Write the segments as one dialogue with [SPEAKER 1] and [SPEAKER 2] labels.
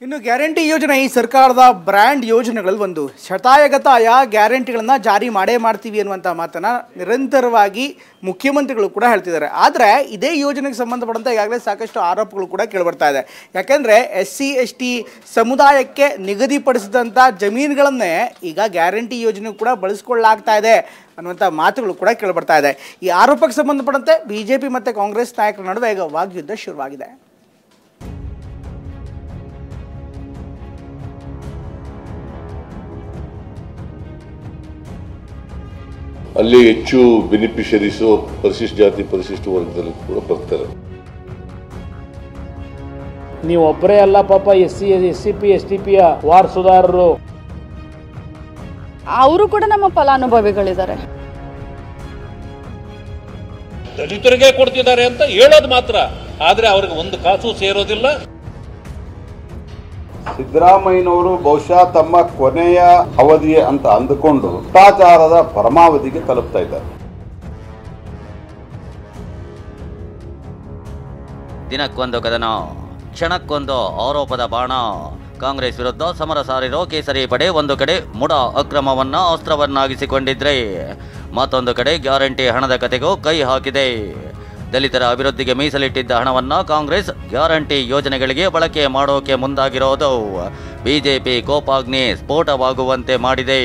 [SPEAKER 1] ಇನ್ನು ಗ್ಯಾರಂಟಿ ಯೋಜನೆ ಈ ಸರ್ಕಾರದ ಬ್ರ್ಯಾಂಡ್ ಯೋಜನೆಗಳಲ್ಲಿ ಒಂದು. ಶತಾಯಗತಾಯ ಗ್ಯಾರಂಟಿಗಳನ್ನು ಜಾರಿ ಮಾಡ್ತೀವಿ ಅನ್ನುವಂಥ ಮಾತನ್ನು ನಿರಂತರವಾಗಿ ಮುಖ್ಯಮಂತ್ರಿಗಳು ಕೂಡ ಹೇಳ್ತಿದ್ದಾರೆ. ಆದರೆ ಇದೇ ಯೋಜನೆಗೆ ಸಂಬಂಧಪಟ್ಟಂತೆ ಈಗಾಗಲೇ ಸಾಕಷ್ಟು ಆರೋಪಗಳು ಕೂಡ ಕೇಳಿಬರ್ತಾ ಇದೆ. ಯಾಕೆಂದರೆ SC/ST ಸಮುದಾಯಕ್ಕೆ ನಿಗದಿಪಡಿಸಿದಂಥ ಜಮೀನುಗಳನ್ನೇ ಈಗ ಗ್ಯಾರಂಟಿ ಯೋಜನೆ ಕೂಡ ಬಳಸ್ಕೊಳ್ಳಲಾಗ್ತಾ ಇದೆ ಅನ್ನುವಂಥ ಮಾತುಗಳು ಕೂಡ ಕೇಳಿಬರ್ತಾ ಇದೆ. ಈ ಆರೋಪಕ್ಕೆ ಸಂಬಂಧಪಟ್ಟಂತೆ BJP ಮತ್ತು ಕಾಂಗ್ರೆಸ್ ನಾಯಕರ ನಡುವೆ ಈಗ ವಾಗ್ಯುದ್ಧ ಶುರುವಾಗಿದೆ.
[SPEAKER 2] ಅಲ್ಲಿ ಹೆಚ್ಚು ಬೆನಿಫಿಷರೀಸು ಪರಿಶಿಷ್ಟ ಜಾತಿ ಪರಿಶಿಷ್ಟ ವರ್ಗದಲ್ಲಿ ಕೂಡ ಬರ್ತಾರೆ.
[SPEAKER 3] ನೀವು ಒಬ್ಬರೇ ಅಲ್ಲ ಪಾಪ SCP STP ವಾರಸುದಾರರು
[SPEAKER 4] ಅವರು ಕೂಡ ನಮ್ಮ ಫಲಾನುಭವಿಗಳಿದ್ದಾರೆ.
[SPEAKER 5] ದಲಿತರಿಗೆ ಕೊಡ್ತಿದ್ದಾರೆ ಅಂತ ಹೇಳೋದು ಮಾತ್ರ, ಆದ್ರೆ ಅವ್ರಿಗೆ ಒಂದು ಕಾಸು ಸೇರೋದಿಲ್ಲ.
[SPEAKER 6] ಸಿದ್ದರಾಮಯ್ಯನವರು ಬಹುಶಃ ತಮ್ಮ ಕೊನೆಯ ಅವಧಿ ಅಂತ ಅಂದುಕೊಂಡು ಭ್ರಷ್ಟಾಚಾರದ ಪರಮಾವಧಿಗೆ ತಲುಪ್ತಾ ಇದ್ದಾರೆ.
[SPEAKER 7] ದಿನಕ್ಕೊಂದು ಕದನ, ಕ್ಷಣಕ್ಕೊಂದು ಆರೋಪದ ಬಾಣ. ಕಾಂಗ್ರೆಸ್ ವಿರುದ್ಧ ಸಮರ ಸಾರಿರೋ ಕೇಸರಿ ಪಡೆ ಒಂದು ಕಡೆ ಮುಡಾ ಅಕ್ರಮವನ್ನ ಅಸ್ತ್ರವನ್ನಾಗಿಸಿಕೊಂಡಿದ್ರೆ, ಮತ್ತೊಂದು ಕಡೆ ಗ್ಯಾರಂಟಿ ಹಣದ ಕತೆಗೂ ಕೈ ಹಾಕಿದೆ. ದಲಿತರ ಅಭಿವೃದ್ಧಿಗೆ ಮೀಸಲಿಟ್ಟಿದ್ದ ಹಣವನ್ನ ಕಾಂಗ್ರೆಸ್ ಗ್ಯಾರಂಟಿ ಯೋಜನೆಗಳಿಗೆ ಬಳಕೆ ಮಾಡೋಕೆ ಮುಂದಾಗಿರೋದು BJP ಕೋಪಾಗ್ನಿ ಸ್ಫೋಟವಾಗುವಂತೆ ಮಾಡಿದೆ.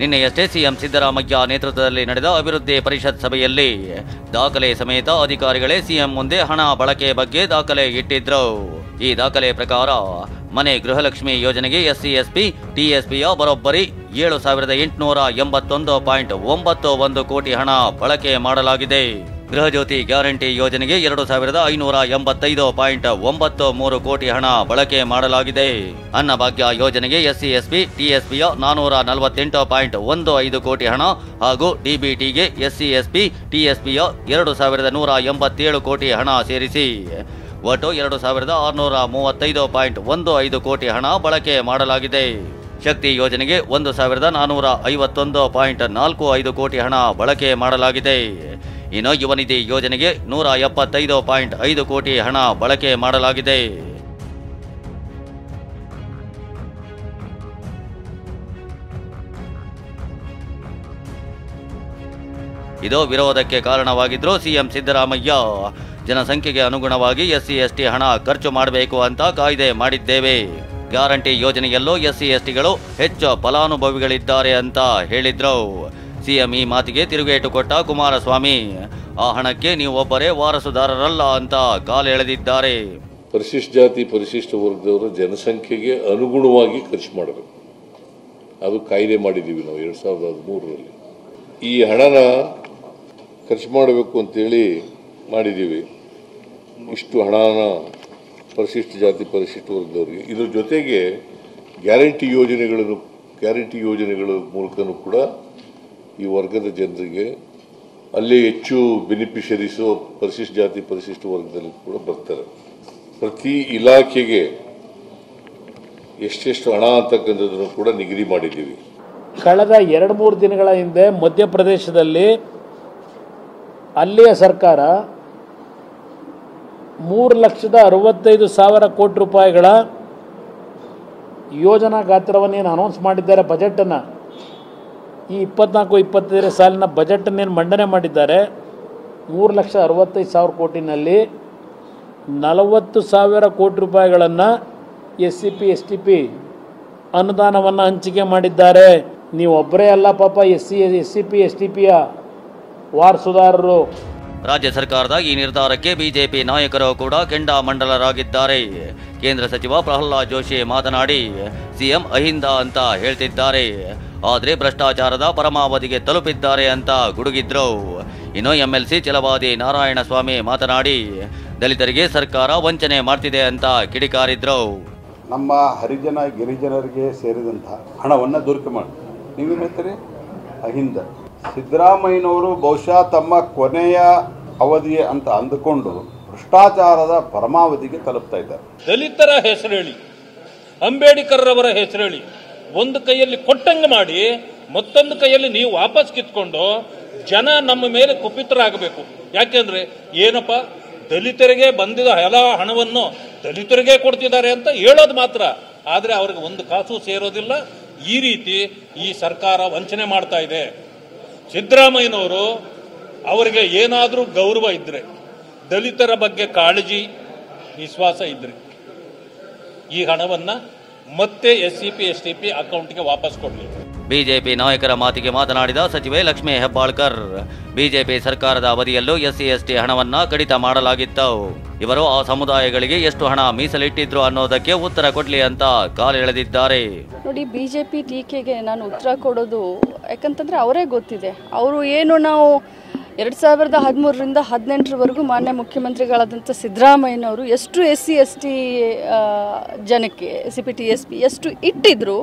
[SPEAKER 7] ನಿನ್ನೆಯಷ್ಟೇ CM ಸಿದ್ದರಾಮಯ್ಯ ನೇತೃತ್ವದಲ್ಲಿ ನಡೆದ ಅಭಿವೃದ್ಧಿ ಪರಿಷತ್ ಸಭೆಯಲ್ಲಿ ದಾಖಲೆ ಸಮೇತ ಅಧಿಕಾರಿಗಳೇ CM ಮುಂದೆ ಹಣ ಬಳಕೆ ಬಗ್ಗೆ ದಾಖಲೆ ಇಟ್ಟಿದ್ರು. ಈ ದಾಖಲೆ ಪ್ರಕಾರ ಮನೆ ಗೃಹಲಕ್ಷ್ಮಿ ಯೋಜನೆಗೆ SC/ST TSPಯ ಬರೋಬ್ಬರಿ 7,881.91 ಕೋಟಿ ಹಣ ಬಳಕೆ ಮಾಡಲಾಗಿದೆ. ಗೃಹಜ್ಯೋತಿ ಗ್ಯಾರಂಟಿ ಯೋಜನೆಗೆ 2,585.93 ಕೋಟಿ ಹಣ ಬಳಕೆ ಮಾಡಲಾಗಿದೆ. ಅನ್ನಭಾಗ್ಯ ಯೋಜನೆಗೆ SC/ST TSPಯ 448.15 ಕೋಟಿ ಹಣ ಹಾಗೂ DBTಗೆ SC/ST TSPಯ 2,187 ಕೋಟಿ ಹಣ ಸೇರಿಸಿ ಒಟ್ಟು 2,635.15 ಕೋಟಿ ಹಣ ಬಳಕೆ ಮಾಡಲಾಗಿದೆ. ಶಕ್ತಿ ಯೋಜನೆಗೆ 1,451.45 ಕೋಟಿ ಹಣ ಬಳಕೆ ಮಾಡಲಾಗಿದೆ. ಇನ್ನು ಯುವ ನಿಧಿ ಯೋಜನೆಗೆ 175.5 ಕೋಟಿ ಹಣ ಬಳಕೆ ಮಾಡಲಾಗಿದೆ. ಇದು ವಿರೋಧಕ್ಕೆ ಕಾರಣವಾಗಿದ್ರು CM ಸಿದ್ದರಾಮಯ್ಯ ಜನಸಂಖ್ಯೆಗೆ ಅನುಗುಣವಾಗಿ SC/ST ಹಣ ಖರ್ಚು ಮಾಡಬೇಕು ಅಂತ ಕಾಯ್ದೆ ಮಾಡಿದ್ದೇವೆ. ಗ್ಯಾರಂಟಿ ಯೋಜನೆಯಲ್ಲೂ SC/STಗಳು ಹೆಚ್ಚು ಫಲಾನುಭವಿಗಳಿದ್ದಾರೆ ಅಂತ ಹೇಳಿದ್ರು. CM ಈ ಮಾತಿಗೆ ತಿರುಗೇಟು ಕೊಟ್ಟ ಕುಮಾರಸ್ವಾಮಿ, ಆ ಹಣಕ್ಕೆ ನೀವು ಒಬ್ಬರೇ ವಾರಸುದಾರರಲ್ಲ ಅಂತ ಕಾಲೆಳೆದಿದ್ದಾರೆ.
[SPEAKER 2] ಪರಿಶಿಷ್ಟ ಜಾತಿ ಪರಿಶಿಷ್ಟ ವರ್ಗದವರ ಜನಸಂಖ್ಯೆಗೆ ಅನುಗುಣವಾಗಿ ಖರ್ಚು ಮಾಡಬೇಕು, ಅದು ಕಾಯ್ದೆ ಮಾಡಿದ್ದೀವಿ ನಾವು 2013ರಲ್ಲಿ. ಈ ಹಣನ ಖರ್ಚು ಮಾಡಬೇಕು ಅಂತೇಳಿ ಮಾಡಿದ್ದೀವಿ. ಇಷ್ಟು ಹಣನ ಪರಿಶಿಷ್ಟ ಜಾತಿ ಪರಿಶಿಷ್ಟ ವರ್ಗದವರಿಗೆ, ಇದ್ರ ಜೊತೆಗೆ ಗ್ಯಾರಂಟಿ ಯೋಜನೆಗಳ ಮೂಲಕನೂ ಕೂಡ ಈ ವರ್ಗದ ಜನರಿಗೆ ಅಲ್ಲಿ ಹೆಚ್ಚು ಬೆನಿಫಿಷರೀಸು ಪರಿಶಿಷ್ಟ ಜಾತಿ ಪರಿಶಿಷ್ಟ ವರ್ಗದಲ್ಲಿ ಕೂಡ ಬರ್ತಾರೆ. ಪ್ರತಿ ಇಲಾಖೆಗೆ ಎಷ್ಟೆಷ್ಟು ಹಣ ಅಂತಕ್ಕಂಥದ್ದನ್ನು ಕೂಡ ನಿಗದಿ ಮಾಡಿದ್ದೀವಿ.
[SPEAKER 3] ಕಳೆದ 2-3 ದಿನಗಳ ಹಿಂದೆ ಮಧ್ಯಪ್ರದೇಶದಲ್ಲಿ ಅಲ್ಲಿಯ ಸರ್ಕಾರ 3,65,000 ಕೋಟಿ ರೂಪಾಯಿಗಳ ಯೋಜನಾ ಗಾತ್ರವನ್ನೇನು ಅನೌನ್ಸ್ ಮಾಡಿದ್ದಾರೆ, ಬಜೆಟನ್ನು, ಈ 24-25 ಸಾಲಿನ ಬಜೆಟನ್ನೇನು ಮಂಡನೆ ಮಾಡಿದ್ದಾರೆ, 3,65,000 ಕೋಟಿನಲ್ಲಿ 40,000 ಕೋಟಿ ರೂಪಾಯಿಗಳನ್ನು SCP STP ಅನುದಾನವನ್ನು ಹಂಚಿಕೆ ಮಾಡಿದ್ದಾರೆ. ನೀವು ಒಬ್ಬರೇ ಅಲ್ಲ ಪಾಪ SCP STPಯ ವಾರಸುದಾರರು.
[SPEAKER 7] ರಾಜ್ಯ ಸರ್ಕಾರದ ಈ ನಿರ್ಧಾರಕ್ಕೆ BJP ನಾಯಕರು ಕೂಡ ಕೆಂಡಾಮಂಡಲರಾಗಿದ್ದಾರೆ. ಕೇಂದ್ರ ಸಚಿವ ಪ್ರಹ್ಲಾದ್ ಜೋಶಿ ಮಾತನಾಡಿ, CM ಅಹಿಂದ ಅಂತ ಹೇಳ್ತಿದ್ದಾರೆ, ಆದರೆ ಭ್ರಷ್ಟಾಚಾರದ ಪರಮಾವಧಿಗೆ ತಲುಪಿದ್ದಾರೆ ಅಂತ ಗುಡುಗಿದ್ರು. ಇನ್ನು MLC ಛಲವಾದಿ ನಾರಾಯಣಸ್ವಾಮಿ ಮಾತನಾಡಿ, ದಲಿತರಿಗೆ ಸರ್ಕಾರ ವಂಚನೆ ಮಾಡ್ತಿದೆ ಅಂತ ಕಿಡಿಕಾರಿದ್ರು.
[SPEAKER 6] ನಮ್ಮ ಹರಿಜನ ಗಿರಿಜನರಿಗೆ ಸೇರಿದಂಥ ಹಣವನ್ನು ದುರ್ಕೆ ಮಾಡಿ ನೀವೇನು ಹೇಳ್ತೀರಿ? ಅಹಿಂದ. ಸಿದ್ದರಾಮಯ್ಯನವರು ಬಹುಶಃ ತಮ್ಮ ಕೊನೆಯ ಅವಧಿ ಅಂತ ಅಂದುಕೊಂಡು ಭ್ರಷ್ಟಾಚಾರದ ಪರಮಾವಧಿಗೆ ತಲುಪ್ತಾ ಇದ್ದಾರೆ.
[SPEAKER 5] ದಲಿತರ ಹೆಸರು ಹೇಳಿ, ಅಂಬೇಡ್ಕರ್ ಅವರ ಹೆಸರು ಹೇಳಿ, ಒಂದು ಕೈಯಲ್ಲಿ ಕೊಟ್ಟಂಗೆ ಮಾಡಿ ಮತ್ತೊಂದು ಕೈಯಲ್ಲಿ ನೀವು ವಾಪಸ್ ಕಿತ್ಕೊಂಡು ಜನ ನಮ್ಮ ಮೇಲೆ ಕುಪಿತರಾಗಬೇಕು. ಯಾಕೆಂದ್ರೆ ಏನಪ್ಪ ದಲಿತರಿಗೆ ಬಂದಿದ ಎಲ್ಲ ಹಣವನ್ನು ದಲಿತರಿಗೆ ಕೊಡ್ತಿದ್ದಾರೆ ಅಂತ ಹೇಳೋದು ಮಾತ್ರ, ಆದರೆ ಅವ್ರಿಗೆ ಒಂದು ಕಾಸು ಸೇರೋದಿಲ್ಲ. ಈ ರೀತಿ ಈ ಸರ್ಕಾರ ವಂಚನೆ ಮಾಡ್ತಾ ಇದೆ. ಸಿದ್ದರಾಮಯ್ಯನವರು ಅವರಿಗೆ ಏನಾದರೂ ಗೌರವ ಇದ್ದರೆ, ದಲಿತರ ಬಗ್ಗೆ ಕಾಳಜಿ ವಿಶ್ವಾಸ ಇದ್ದರೆ ಈ ಹಣವನ್ನು ಮತ್ತೆ SCP STP ಅಕೌಂಟ್ಗೆ ವಾಪಸ್ ಕೊಡಲಿ.
[SPEAKER 7] ಬಿಜೆಪಿ ನಾಯಕರ ಮಾತಿಗೆ ಮಾತನಾಡಿದ ಸಚಿವೆ ಲಕ್ಷ್ಮೀ ಹೆಬ್ಬಾಳ್ಕರ್, ಬಿಜೆಪಿ ಸರ್ಕಾರದ ಅವಧಿಯಲ್ಲೂ SC ST ಹಣವನ್ನ ಕಡಿತ ಮಾಡಲಾಗಿತ್ತು. ಇವರು ಆ ಸಮುದಾಯಗಳಿಗೆ ಎಷ್ಟು ಹಣ ಮೀಸಲಿಟ್ಟಿದ್ರು ಅನ್ನೋದಕ್ಕೆ ಉತ್ತರ ಕೊಡ್ಲಿ ಅಂತ ಕಾಲೆಳೆದಿದ್ದಾರೆ.
[SPEAKER 4] ನೋಡಿ, BJP ಟೀಕೆಗೆ ನಾನು ಉತ್ತರ ಕೊಡೋದು ಯಾಕಂತಂದ್ರೆ ಅವರೇ ಗೊತ್ತಿದೆ. ಅವರು ಏನು ನಾವು 2013ರಿಂದ 2018ರವರೆಗೂ ಮಾನ್ಯ ಮುಖ್ಯಮಂತ್ರಿಗಳಾದಂಥ ಸಿದ್ದರಾಮಯ್ಯನವರು ಎಷ್ಟು SC ST ಜನಕ್ಕೆ SCP TSP ಎಷ್ಟು ಇಟ್ಟಿದ್ರು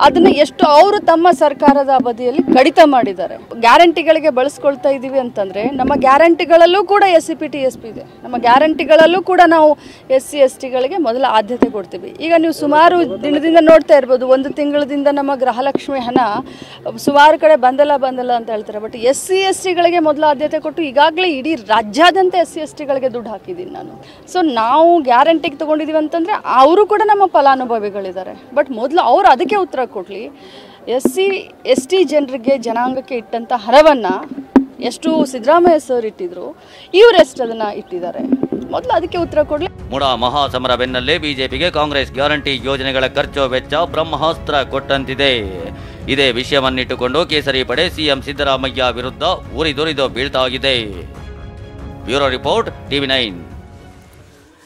[SPEAKER 4] ಅದನ್ನು ಎಷ್ಟು ಅವರು ತಮ್ಮ ಸರ್ಕಾರದ ಅವಧಿಯಲ್ಲಿ ಕಡಿತ ಮಾಡಿದ್ದಾರೆ. ಗ್ಯಾರಂಟಿಗಳಿಗೆ ಬಳಸ್ಕೊಳ್ತಾ ಇದ್ದೀವಿ ಅಂತಂದರೆ ನಮ್ಮ ಗ್ಯಾರಂಟಿಗಳಲ್ಲೂ ಕೂಡ SCP TSP ಇದೆ. ನಮ್ಮ ಗ್ಯಾರಂಟಿಗಳಲ್ಲೂ ಕೂಡ ನಾವು SC STಗಳಿಗೆ ಮೊದಲ ಆದ್ಯತೆ ಕೊಡ್ತೀವಿ. ಈಗ ನೀವು ಸುಮಾರು ದಿನದಿಂದ ನೋಡ್ತಾ ಇರ್ಬೋದು, ಒಂದು ತಿಂಗಳದಿಂದ ನಮ್ಮ ಗೃಹಲಕ್ಷ್ಮಿ ಹಣ ಸುಮಾರು ಕಡೆ ಬಂದಲ್ಲ ಅಂತ ಹೇಳ್ತಾರೆ. ಬಟ್ SC STಗಳಿಗೆ ಮೊದಲ ಆದ್ಯತೆ ಕೊಟ್ಟು ಈಗಾಗಲೇ ಇಡೀ ರಾಜ್ಯಾದ್ಯಂತ SC STಗಳಿಗೆ ದುಡ್ಡು ಹಾಕಿದ್ದೀನಿ ನಾನು. ಸೊ ನಾವು ಗ್ಯಾರಂಟಿಗೆ ತೊಗೊಂಡಿದ್ದೀವಿ ಅಂತಂದರೆ ಅವರು ಕೂಡ ನಮ್ಮ ಫಲಾನುಭವಿಗಳಿದ್ದಾರೆ. ಬಟ್ ಮೊದಲು ಅವರು ಅದಕ್ಕೆ ಉತ್ತರ ಕೊಡಲಿ. SC ST ಜನರಿಗೆ ಜನಾಂಗಕ್ಕೆ ಇಟ್ಟಂಥ ಹಣವನ್ನು ಎಷ್ಟು ಸಿದ್ದರಾಮಯ್ಯ ಸರ್ ಇಟ್ಟಿದ್ರು, ಇವರೆಷ್ಟು ಅದನ್ನು ಇಟ್ಟಿದ್ದಾರೆ, ಮೊದಲು ಅದಕ್ಕೆ ಉತ್ತರ ಕೊಡಲಿ.
[SPEAKER 7] ಮುಡಾ ಮಹಾಸಮರ ಬೆನ್ನಲ್ಲೇ ಬಿಜೆಪಿಗೆ ಕಾಂಗ್ರೆಸ್ ಗ್ಯಾರಂಟಿ ಯೋಜನೆಗಳ ಖರ್ಚು ವೆಚ್ಚ ಬ್ರಹ್ಮಾಸ್ತ್ರ ಕೊಟ್ಟಂತಿದೆ. ಇದೇ ವಿಷಯವನ್ನಿಟ್ಟುಕೊಂಡು ಕೇಸರಿ ಪಡೆ ಸಿಎಂ ಸಿದ್ದರಾಮಯ್ಯ ವಿರುದ್ಧ ಉರಿದುರಿದು ಬೀಳ್ತಾಗಿದೆ. Bureau report TV9.